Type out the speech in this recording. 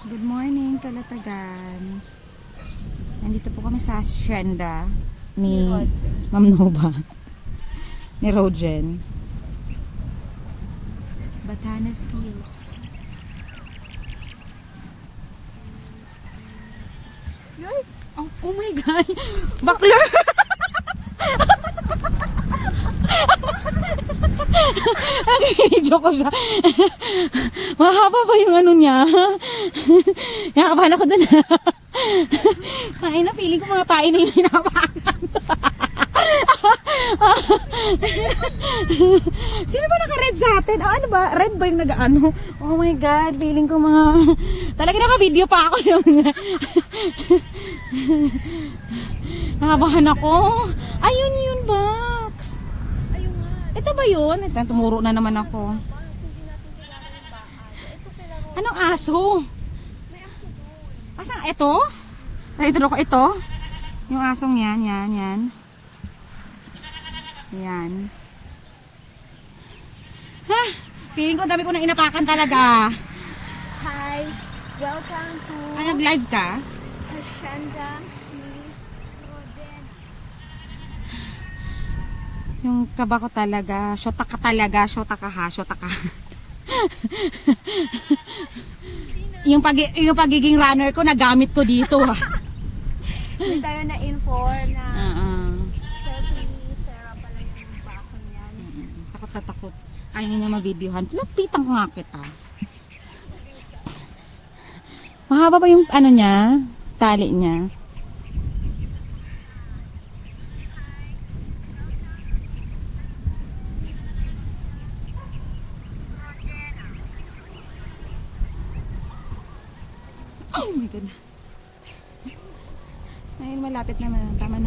Good morning, Kalatagan. Nandito po kami sa hacienda ni Ma'am Nova. Ni Rogen. Batanes Fields. Oh my God! Bakler! Nag-video ko siya. Mahaba ba yung ano niya? Nakabahan ako dun. Ay na, feeling ko mga tayo na yung hinapakan. Sino ba naka-red sa atin? Oh, ano ba? Red ba yung nag-ano? Oh my God, feeling ko mga... Talaga naka-video pa ako. Nakabahan ako. Ayun yun, Box. Ito ba yun? Ito, tumuro na naman ako. Anong aso? Asan? Ito? Ito ko ito? Yung asong yan, yan. Yan. Ha? Feeling ko dami ko na inapakan talaga. Hi, welcome to Nag-live ka? Hacienda ni Roden. Yung kaba ko talaga. Shota ka talaga. Shota ka ha. Shota ka. yung pagiging runner ko, nagamit ko dito ha. Hindi tayo na-inform na selfie Sarah pala yung bakon yan. Takot na takot. Ayaw niya mabidyohan. Lapitan ko nga kita. Mahaba ba yung ano niya? Tali niya? Oh my God. Ayun, malapit naman. Tama na.